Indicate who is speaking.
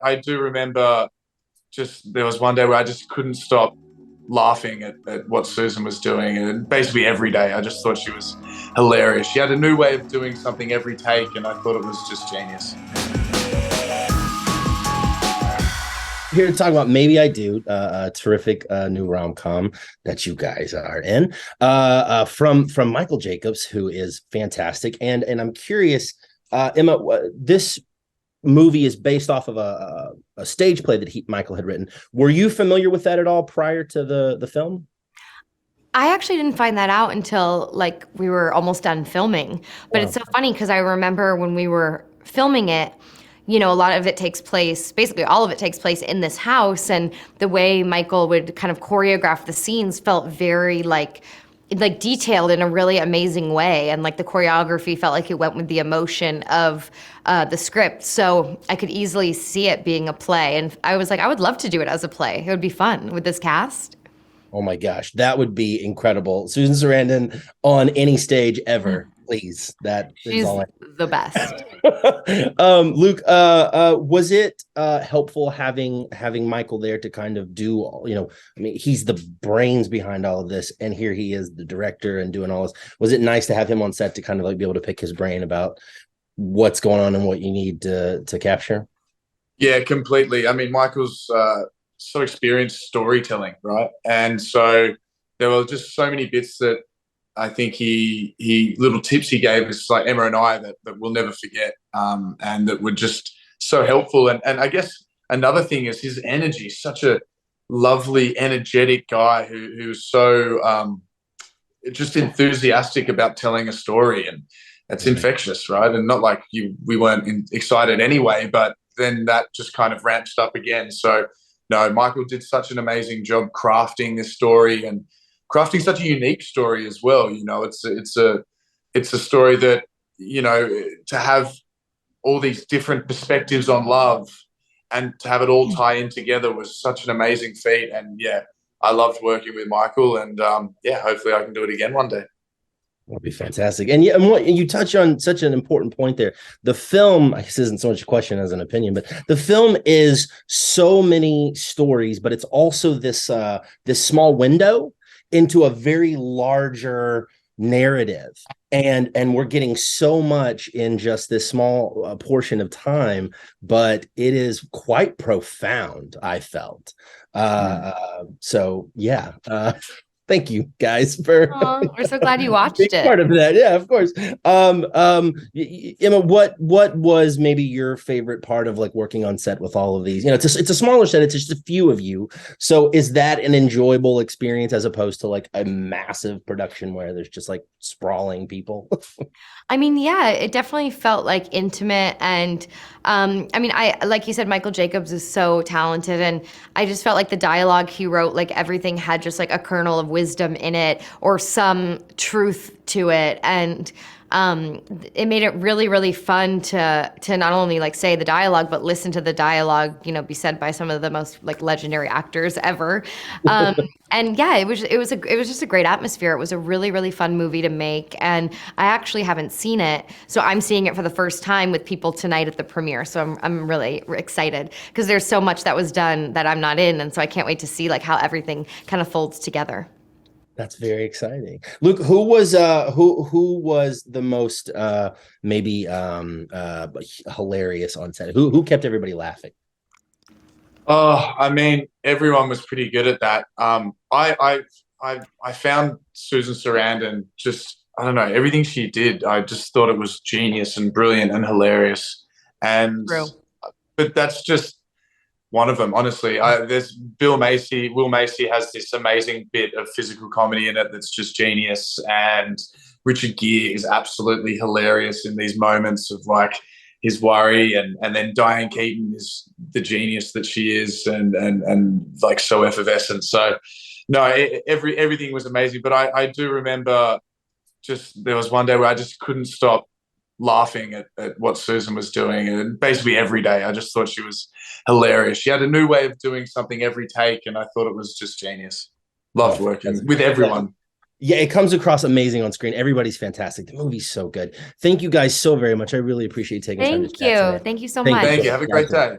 Speaker 1: I do remember just there was one day where I just couldn't stop laughing at what Susan was doing, and basically every day I just thought she was hilarious. She had a new way of doing something every take, and I thought it was just genius.
Speaker 2: Here to talk about Maybe I Do, a terrific new rom-com that you guys are in, from Michael Jacobs, who is fantastic. And I'm curious, Emma, this movie is based off of a stage play that Michael had written. Were you familiar with that at all prior to the film?
Speaker 3: I actually didn't find that out until like we were almost done filming. But
Speaker 2: Wow.
Speaker 3: it's so funny because I remember when we were filming it, a lot of it takes place, basically all of it takes place in this house, and the way Michael would kind of choreograph the scenes felt very like detailed in a really amazing way, and like the choreography felt like it went with the emotion of the script. So I could easily see it being a play, and I was like, I would love to do it as a play. It would be fun with this cast.
Speaker 2: Oh my gosh, that would be incredible. Susan Sarandon on any stage ever, please. That is
Speaker 3: She's
Speaker 2: all
Speaker 3: the best.
Speaker 2: Luke, was it helpful having Michael there to kind of do, I mean, he's the brains behind all of this, and here he is, the director, and doing all this. Was it nice to have him on set to kind of like be able to pick his brain about what's going on and what you need to capture?
Speaker 1: Yeah, completely. I mean, Michael's so experienced storytelling, right? And so there were just so many bits that I think he little tips he gave us, like Emma and I, that we'll never forget, and that were just so helpful. And I guess another thing is his energy. Such a lovely, energetic guy who's so just enthusiastic about telling a story, and that's infectious, right? And not like we weren't excited anyway, but then that just kind of ramps up again. So no, Michael did such an amazing job crafting this story, and crafting such a unique story as well. It's a story that, to have all these different perspectives on love and to have it all tie in together was such an amazing feat. And yeah, I loved working with Michael, and yeah, hopefully I can do it again one day.
Speaker 2: That'd be fantastic. And yeah, and what you touch on such an important point there. The film, I guess, isn't so much a question as an opinion, but the film is so many stories, but it's also this small window into a very larger narrative. And we're getting so much in just this small portion of time, but it is quite profound, I felt. So yeah. Thank you guys for
Speaker 3: We're so glad you watched it.
Speaker 2: Part of that. Yeah, of course. Emma, what was maybe your favorite part of like working on set with all of these? It's a smaller set, it's just a few of you. So is that an enjoyable experience as opposed to like a massive production where there's just like sprawling people?
Speaker 3: I mean, yeah, it definitely felt like intimate. And I mean, like you said, Michael Jacobs is so talented. And I just felt like the dialogue he wrote, like everything had just like a kernel of wisdom in it or some truth to it. And it made it really, really fun to not only like say the dialogue, but listen to the dialogue, be said by some of the most like legendary actors ever. And yeah, it was just a great atmosphere. It was a really, really fun movie to make, and I actually haven't seen it, so I'm seeing it for the first time with people tonight at the premiere. So I'm really excited because there's so much that was done that I'm not in, and so I can't wait to see like how everything kind of folds together.
Speaker 2: That's very exciting. Luke, who was the most maybe hilarious on set? Who kept everybody laughing?
Speaker 1: Oh, I mean, everyone was pretty good at that. I found Susan Sarandon just, I don't know, everything she did. I just thought it was genius and brilliant and hilarious. And
Speaker 3: True.
Speaker 1: but that's just one of them, honestly. There's Bill Macy. Will Macy has this amazing bit of physical comedy in it that's just genius. And Richard Gere is absolutely hilarious in these moments of like his worry, and then Diane Keaton is the genius that she is, and like so effervescent. So no, everything was amazing. But I do remember just there was one day where I just couldn't stop laughing at what Susan was doing, and basically every day I just thought she was hilarious. She had a new way of doing something every take, and I thought it was just genius. Loved working with everyone.
Speaker 2: Yeah, it comes across amazing on screen. Everybody's fantastic. The movie's so good. Thank you guys so very much. I really appreciate taking time to chat
Speaker 3: Thank you.
Speaker 2: today.
Speaker 3: Thank you so much.
Speaker 1: Thank you. Have a great day.